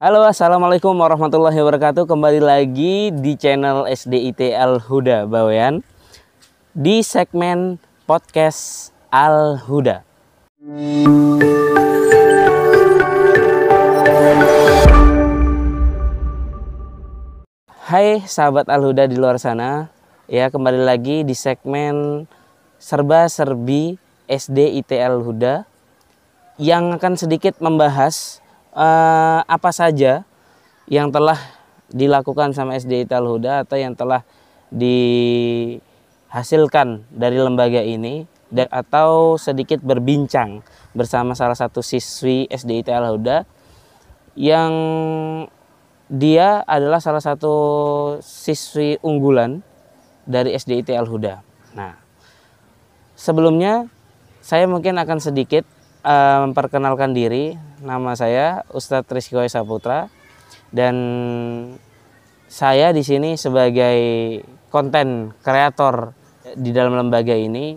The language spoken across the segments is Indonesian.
Halo, assalamualaikum warahmatullahi wabarakatuh. Kembali lagi di channel SDIT Al Huda Bawean di segmen podcast Al Huda. Hai sahabat Al Huda di luar sana, ya kembali lagi di segmen serba-serbi SDIT Al Huda yang akan sedikit membahas apa saja yang telah dilakukan sama SDIT Al Huda atau yang telah dihasilkan dari lembaga ini, atau sedikit berbincang bersama salah satu siswi SDIT Al Huda yang dia adalah salah satu siswi unggulan dari SDIT Al Huda. Nah, sebelumnya saya mungkin akan sedikit memperkenalkan diri. Nama saya Ustadz Rizky Saputra dan saya di sini sebagai konten kreator di dalam lembaga ini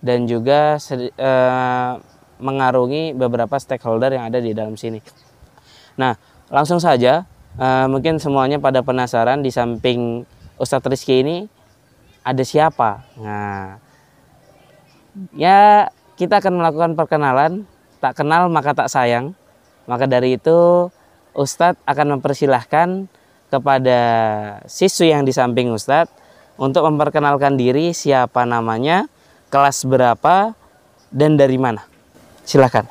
dan juga mengarungi beberapa stakeholder yang ada di dalam sini. Nah, langsung saja, mungkin semuanya pada penasaran di samping Ustadz Rizky ini ada siapa. Nah, ya kita akan melakukan perkenalan, tak kenal maka tak sayang. Maka dari itu Ustadz akan mempersilahkan kepada siswi yang di samping Ustadz untuk memperkenalkan diri, siapa namanya, kelas berapa, dan dari mana. Silakan.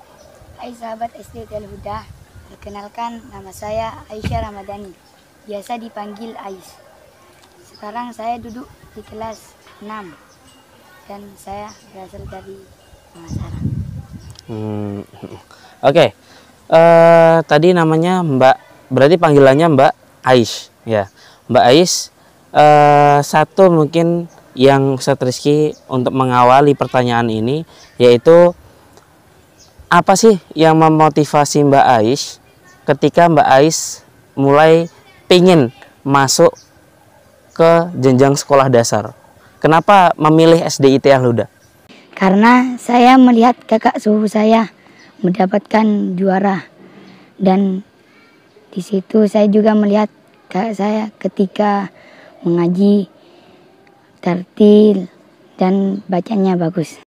Hai sahabat SDIT Al Huda, perkenalkan nama saya Aisyah Ramadhani, biasa dipanggil Ais. Sekarang saya duduk di kelas 6 dan saya berasal dari Makassar. Oke. Tadi namanya Mbak, berarti panggilannya Mbak Ais, ya. Mbak Ais, satu mungkin yang Ustadz Rizky untuk mengawali pertanyaan ini, yaitu apa sih yang memotivasi Mbak Ais ketika Mbak Ais mulai pingin masuk ke jenjang sekolah dasar? Kenapa memilih SDIT Al Huda? Karena saya melihat kakak sepupu saya mendapatkan juara, dan di situ saya juga melihat kakak saya ketika mengaji tartil dan bacanya bagus.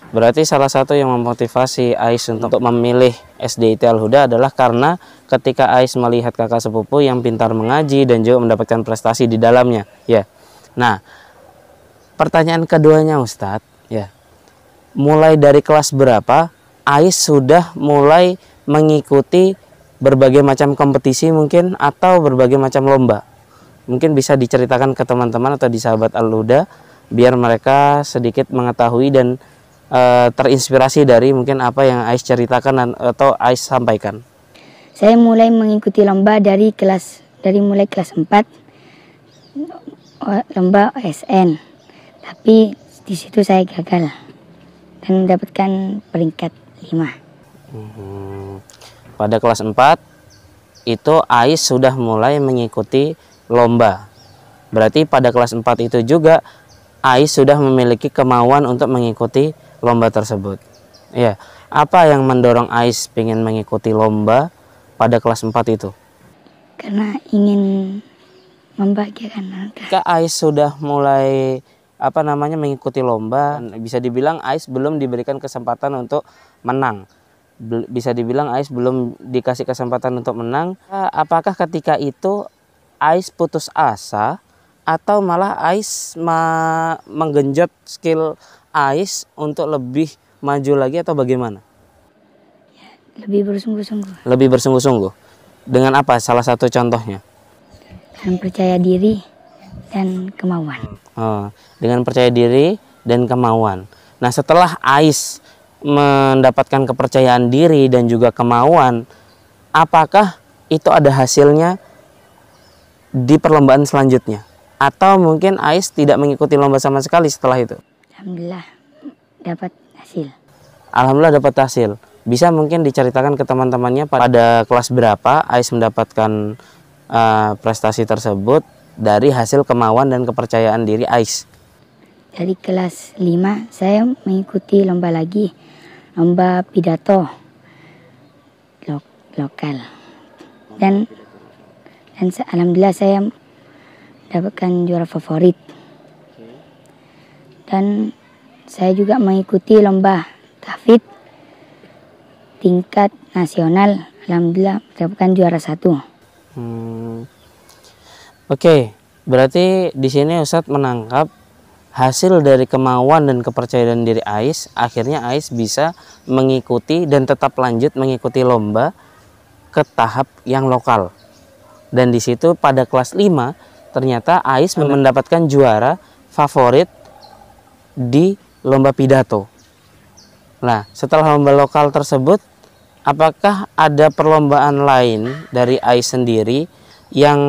Berarti salah satu yang memotivasi Ais untuk memilih SDIT Al Huda adalah karena ketika Ais melihat kakak sepupu yang pintar mengaji dan juga mendapatkan prestasi di dalamnya, ya. Nah, pertanyaan keduanya Ustadz, ya, mulai dari kelas berapa Ais sudah mulai mengikuti berbagai macam kompetisi mungkin atau berbagai macam lomba? Mungkin bisa diceritakan ke teman-teman atau di sahabat Al Huda biar mereka sedikit mengetahui dan terinspirasi dari mungkin apa yang Ais ceritakan atau Ais sampaikan. Saya mulai mengikuti lomba dari mulai kelas 4, lomba OSN. Tapi di situ saya gagal dan mendapatkan peringkat 5. Pada kelas 4 itu Ais sudah mulai mengikuti lomba. Berarti pada kelas 4 itu juga Ais sudah memiliki kemauan untuk mengikuti lomba tersebut. Ya, apa yang mendorong Ais ingin mengikuti lomba pada kelas 4 itu? Karena ingin membahagiakan. Ketika Ais sudah mulai mengikuti lomba, bisa dibilang Ais belum diberikan kesempatan untuk menang. Bisa dibilang Ais belum dikasih kesempatan untuk menang. Apakah ketika itu Ais putus asa atau malah Ais menggenjot skill Ais untuk lebih maju lagi atau bagaimana? Ya, lebih bersungguh-sungguh. Lebih bersungguh-sungguh. Dengan apa? Salah satu contohnya? Dengan percaya diri dan kemauan. Dengan percaya diri dan kemauan. Nah, setelah Ais mendapatkan kepercayaan diri dan juga kemauan, apakah itu ada hasilnya di perlombaan selanjutnya? Atau mungkin Ais tidak mengikuti lomba sama sekali setelah itu? Alhamdulillah dapat hasil. Alhamdulillah dapat hasil. Bisa mungkin diceritakan ke teman-temannya pada kelas berapa Ais mendapatkan prestasi tersebut dari hasil kemauan dan kepercayaan diri Ais? Dari kelas 5 saya mengikuti lomba lagi, lomba pidato lokal. dan alhamdulillah saya dapatkan juara favorit. Dan saya juga mengikuti lomba tahfidz tingkat nasional, alhamdulillah mendapatkan juara 1. Oke, berarti di sini Ustadz menangkap hasil dari kemauan dan kepercayaan diri Ais, akhirnya Ais bisa mengikuti dan tetap lanjut mengikuti lomba ke tahap yang lokal. Dan di situ pada kelas 5 ternyata Ais mendapatkan juara favorit di lomba pidato. Nah, setelah lomba lokal tersebut, apakah ada perlombaan lain dari Ais sendiri yang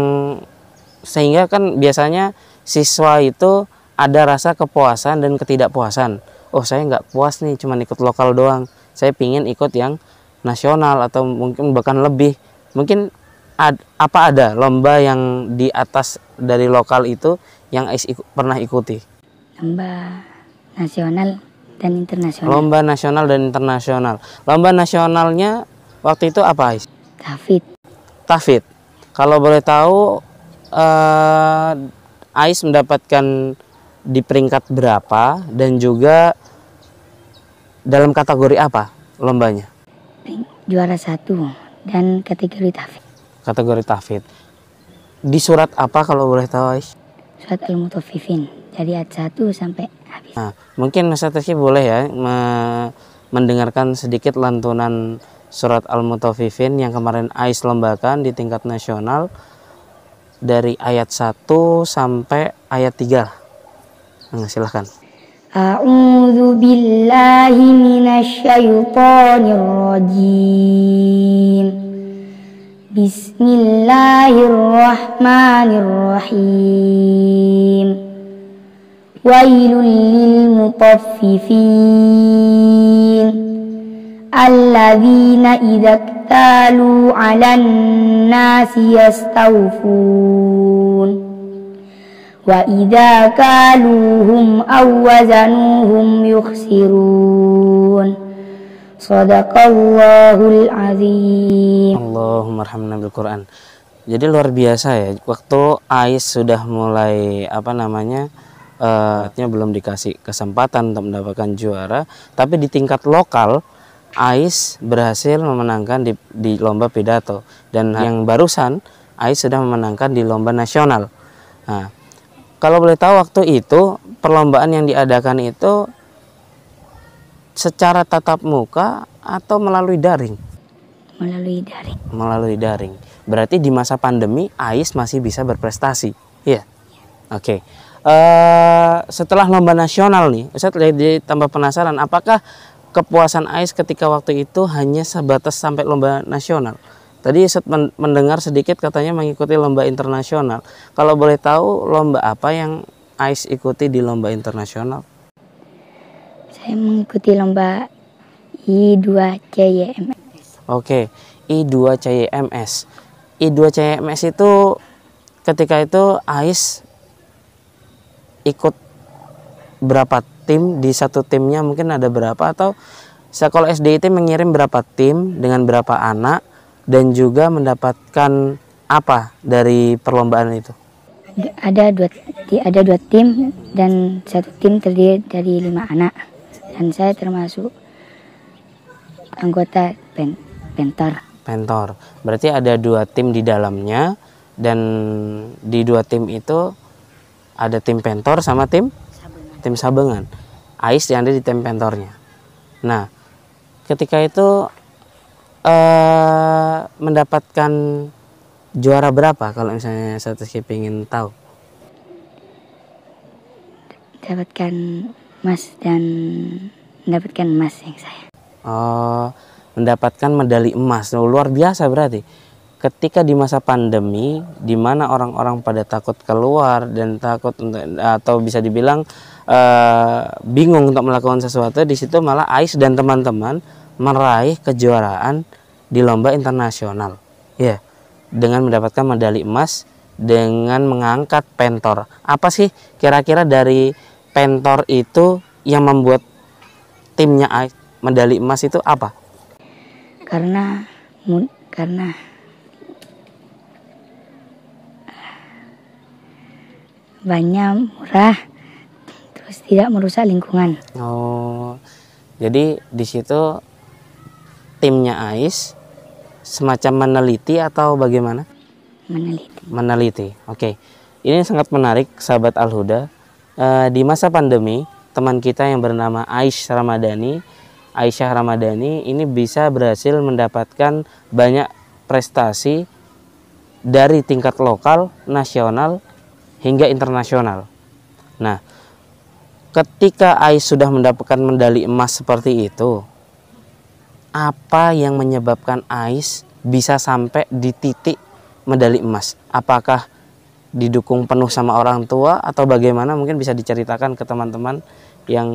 sehingga kan biasanya siswa itu ada rasa kepuasan dan ketidakpuasan. Oh, saya nggak puas nih cuma ikut lokal doang, saya pingin ikut yang nasional atau mungkin bahkan lebih. Mungkin apa ada lomba yang di atas dari lokal itu yang Ais pernah ikuti? Lomba nasional dan internasional. Lomba nasional dan internasional. Lomba nasionalnya waktu itu apa, Ais? Tahfidz. Tahfidz. Kalau boleh tahu, Ais mendapatkan di peringkat berapa dan juga dalam kategori apa lombanya? Juara 1 dan kategori tahfidz. Kategori tahfidz. Di surat apa kalau boleh tahu, Ais? Surat Al-Mutaffifin, dari ayat 1 sampai habis. Nah, mungkin Ustaz Rizky boleh ya mendengarkan sedikit lantunan surat Al-Mutaffifin yang kemarin Ais lombakan di tingkat nasional dari ayat 1 sampai ayat 3. Nah, silahkan. A'udzu billahi minasyaitonir rajim. Bismillahirrahmanirrahim. Wailul lil mutaffifin alladzina idza iktalu 'alan nasi yastawfun wa idza kaluhum aw wazanuhum yukhsirun. Shadaqallahul azim. Allahumma arhamna bil Quran. Jadi luar biasa ya, waktu Ais sudah mulai artinya belum dikasih kesempatan untuk mendapatkan juara, tapi di tingkat lokal Ais berhasil memenangkan di lomba pidato, dan yang barusan Ais sudah memenangkan di lomba nasional. Nah, kalau boleh tahu waktu itu perlombaan yang diadakan itu secara tatap muka atau melalui daring? Melalui daring. Melalui daring. Berarti di masa pandemi Ais masih bisa berprestasi. Iya. Oke. Setelah lomba nasional nih, Ustaz jadi tambah penasaran, apakah kepuasan Ais ketika waktu itu hanya sebatas sampai lomba nasional? Tadi Ustaz mendengar sedikit katanya mengikuti lomba internasional. Kalau boleh tahu lomba apa yang Ais ikuti di lomba internasional? Saya mengikuti lomba I2CYMS. Oke, I2CYMS. I2CYMS itu ketika itu Ais ikut berapa tim? Di satu timnya mungkin ada berapa, atau sekolah SDIT mengirim berapa tim dengan berapa anak, dan juga mendapatkan apa dari perlombaan itu? Ada dua tim, dan satu tim terdiri dari 5 anak, dan saya termasuk anggota pentor. Berarti ada 2 tim di dalamnya, dan di 2 tim itu ada tim pentor sama tim sabengan. Ais yang ada di tim pentornya. Nah, ketika itu mendapatkan juara berapa kalau misalnya saya ingin tahu? Dapatkan emas, dan mendapatkan emas yang saya. Oh, mendapatkan medali emas. Luar biasa berarti. Ketika di masa pandemi, di mana orang-orang pada takut keluar dan takut untuk, atau bisa dibilang bingung untuk melakukan sesuatu, di situ malah Ais dan teman-teman meraih kejuaraan di lomba internasional. Ya, dengan mendapatkan medali emas dengan mengangkat pentor. Apa sih kira-kira dari pentor itu yang membuat timnya Ais medali emas itu apa? Karena bahannya murah, terus tidak merusak lingkungan. Oh, jadi di situ timnya Ais semacam meneliti atau bagaimana? Meneliti. Oke. Ini sangat menarik, sahabat Al-Huda. Di masa pandemi, teman kita yang bernama Aisyah Ramadhani ini bisa berhasil mendapatkan banyak prestasi dari tingkat lokal, nasional, hingga internasional. Nah, ketika Ais sudah mendapatkan medali emas seperti itu, apa yang menyebabkan Ais bisa sampai di titik medali emas? Apakah didukung penuh sama orang tua atau bagaimana? Mungkin bisa diceritakan ke teman-teman yang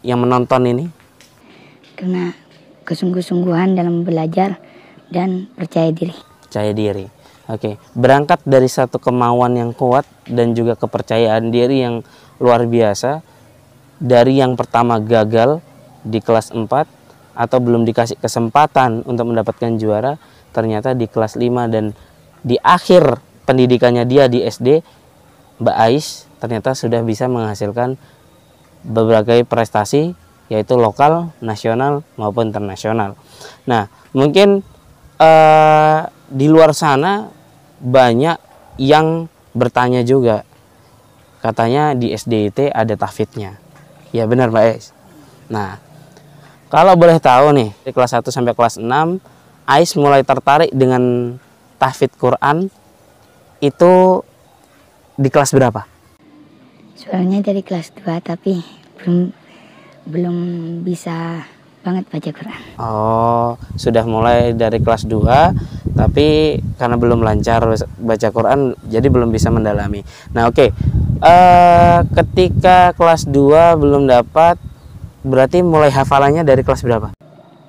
menonton ini. Karena kesungguh-sungguhan dalam belajar dan percaya diri. Percaya diri. Oke, berangkat dari satu kemauan yang kuat dan juga kepercayaan diri yang luar biasa. Dari yang pertama gagal di kelas 4 atau belum dikasih kesempatan untuk mendapatkan juara, ternyata di kelas 5 dan di akhir pendidikannya dia di SD, Mbak Ais ternyata sudah bisa menghasilkan berbagai prestasi, yaitu lokal, nasional maupun internasional. Nah, mungkin di luar sana banyak yang bertanya juga, katanya di SDIT ada tahfidnya. Ya benar Mbak Ais. Nah, kalau boleh tahu nih, dari kelas 1 sampai kelas 6 Ais mulai tertarik dengan tahfidz Quran itu di kelas berapa? Soalnya dari kelas 2 tapi belum bisa banget baca Quran. Oh, sudah mulai dari kelas 2 tapi karena belum lancar baca Quran jadi belum bisa mendalami. Nah, oke. Ketika kelas 2 belum dapat, berarti mulai hafalannya dari kelas berapa?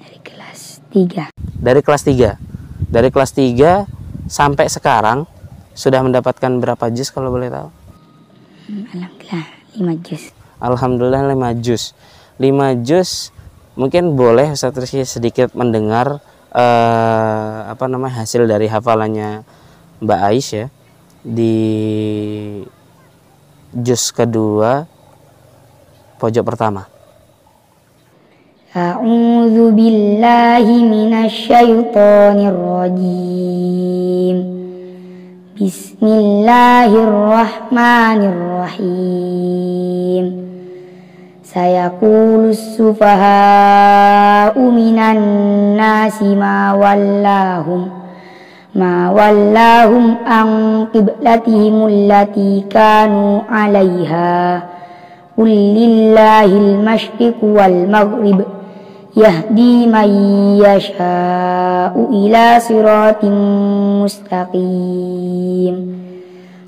Dari kelas 3. Dari kelas 3. Dari kelas 3 sampai sekarang sudah mendapatkan berapa juz kalau boleh tahu? Alhamdulillah 5 juz. Alhamdulillah 5 juz. 5 juz. Mungkin boleh Ustaz Rizky sedikit mendengar hasil dari hafalannya Mbak Ais ya di juz kedua pojok pertama. A'udzu billahi minasy syaithanir rajim. Bismillahirrahmanirrahim. Sayaqulus sufaha'u minan nasi ma wallahum an qiblatihim allati kanu 'alaiha. Qul lillahil masyriqu wal maghrib yahdi man yasha'u ila siratin mustaqim.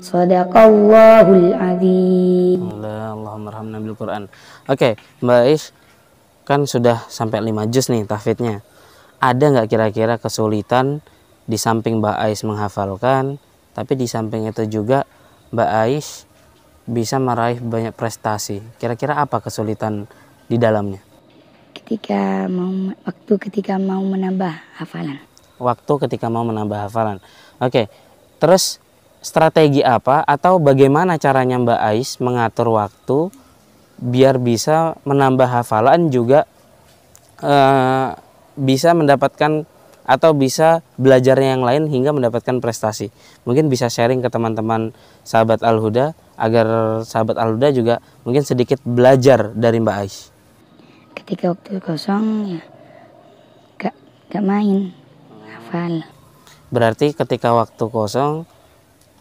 Shadaqallahul azim. Allahumma arhamna bil Quran. Oke, Mbak Ais kan sudah sampai 5 juz nih tahfidnya. Ada nggak kira-kira kesulitan di samping Mbak Ais menghafalkan, tapi di samping itu juga Mbak Ais bisa meraih banyak prestasi? Kira-kira apa kesulitan di dalamnya? Ketika mau menambah hafalan. Waktu ketika mau menambah hafalan. Oke, terus strategi apa atau bagaimana caranya Mbak Ais mengatur waktu biar bisa menambah hafalan juga bisa mendapatkan atau bisa belajarnya yang lain hingga mendapatkan prestasi? Mungkin bisa sharing ke teman-teman sahabat Al-Huda agar sahabat Al-Huda juga mungkin sedikit belajar dari Mbak Ais. Ketika waktu kosong ya gak main, hafal. Berarti ketika waktu kosong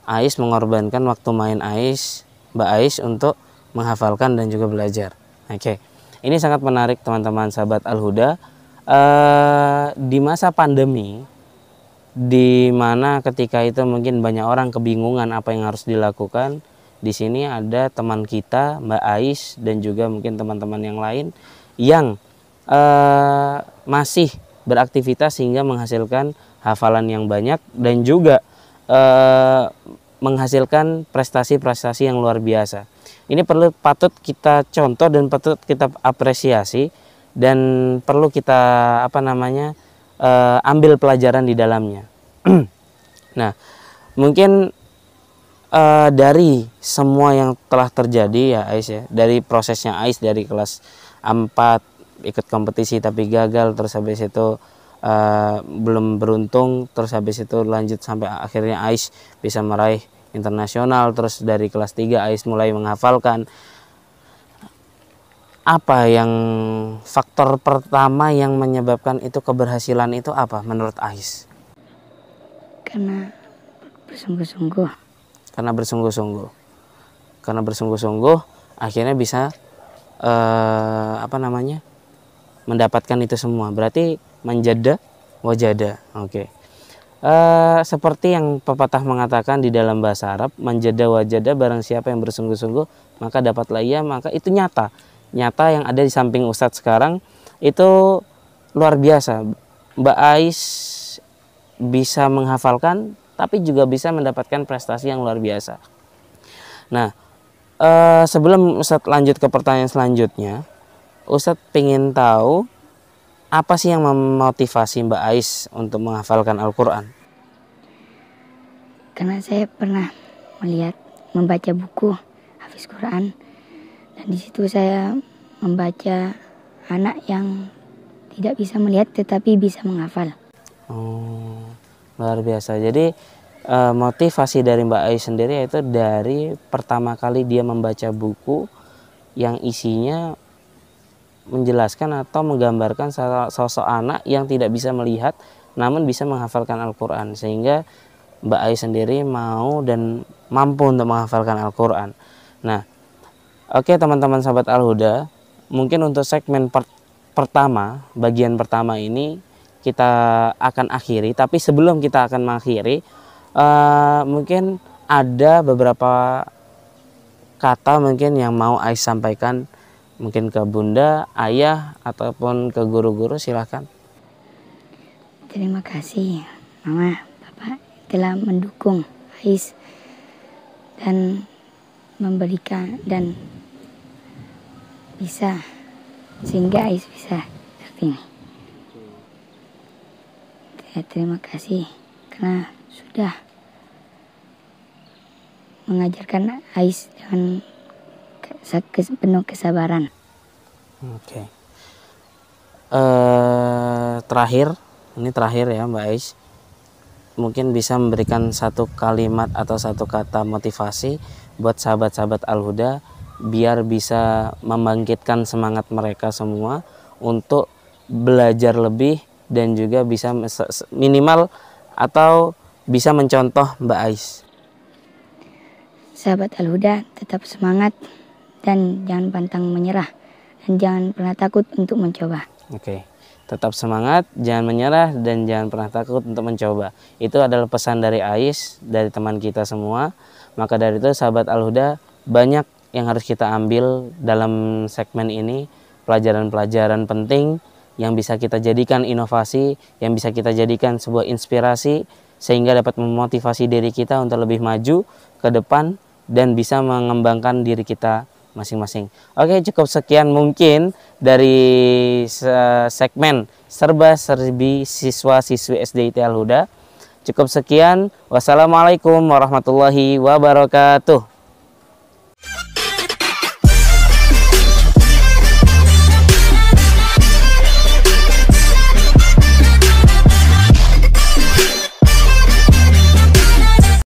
Ais mengorbankan waktu main Mbak Ais untuk menghafalkan dan juga belajar. Oke. Ini sangat menarik teman-teman sahabat Al-Huda. Di masa pandemi, di mana ketika itu mungkin banyak orang kebingungan apa yang harus dilakukan, di sini ada teman kita Mbak Ais dan juga mungkin teman-teman yang lain yang masih beraktivitas sehingga menghasilkan hafalan yang banyak dan juga menghasilkan prestasi-prestasi yang luar biasa. Ini patut kita contoh dan patut kita apresiasi dan perlu kita ambil pelajaran di dalamnya. Nah, mungkin dari semua yang telah terjadi ya Ais ya, dari prosesnya Ais dari kelas 4 ikut kompetisi tapi gagal, terus habis itu belum beruntung, terus habis itu lanjut sampai akhirnya Ais bisa meraih internasional, terus dari kelas 3 Ais mulai menghafalkan. Apa yang faktor pertama yang menyebabkan itu keberhasilan itu apa menurut Ais? Karena bersungguh-sungguh. Karena bersungguh-sungguh akhirnya bisa mendapatkan itu semua. Berarti manjada wajada. Oke. Seperti yang pepatah mengatakan di dalam bahasa Arab, manjada wajada, barang siapa yang bersungguh-sungguh maka dapatlah ia. Maka itu nyata yang ada di samping Ustadz sekarang itu luar biasa. Mbak Ais bisa menghafalkan tapi juga bisa mendapatkan prestasi yang luar biasa. Nah, sebelum Ustadz lanjut ke pertanyaan selanjutnya, Ustadz pengen tahu apa sih yang memotivasi Mbak Ais untuk menghafalkan Al-Quran? Karena saya pernah membaca buku Hafiz Quran, dan di situ saya membaca anak yang tidak bisa melihat tetapi bisa menghafal. Oh, luar biasa. Jadi motivasi dari Mbak Ais sendiri itu dari pertama kali dia membaca buku yang isinya menjelaskan atau menggambarkan sosok anak yang tidak bisa melihat namun bisa menghafalkan Al-Quran, sehingga Mbak Ais sendiri mau dan mampu untuk menghafalkan Al-Quran. Nah, oke teman-teman sahabat Al-Huda, mungkin untuk segmen pertama, bagian pertama ini kita akan akhiri. Tapi sebelum kita akan mengakhiri, mungkin ada beberapa kata mungkin yang mau Ais sampaikan, mungkin ke Bunda, Ayah, ataupun ke guru-guru, silahkan. Terima kasih Mama, Bapak telah mendukung Ais dan memberikan dan bisa sehingga Ais bisa seperti ini. Ya, terima kasih karena sudah mengajarkan Ais dengan penuh kesabaran. Oke. Terakhir ya Mbak Ais, mungkin bisa memberikan satu kalimat atau satu kata motivasi buat sahabat-sahabat Al-Huda biar bisa membangkitkan semangat mereka semua untuk belajar lebih dan juga bisa minimal atau bisa mencontoh Mbak Ais. Sahabat Al-Huda, tetap semangat dan jangan pantang menyerah, dan jangan pernah takut untuk mencoba. Oke. Tetap semangat, jangan menyerah, dan jangan pernah takut untuk mencoba. Itu adalah pesan dari Ais, dari teman kita semua. Maka dari itu sahabat Al-Huda, banyak yang harus kita ambil dalam segmen ini, pelajaran-pelajaran penting yang bisa kita jadikan inovasi, yang bisa kita jadikan sebuah inspirasi, sehingga dapat memotivasi diri kita untuk lebih maju ke depan dan bisa mengembangkan diri kita masing-masing. Oke, cukup sekian mungkin dari segmen serba-serbi siswa-siswi SDIT Al-Huda. Cukup sekian. Wassalamualaikum warahmatullahi wabarakatuh.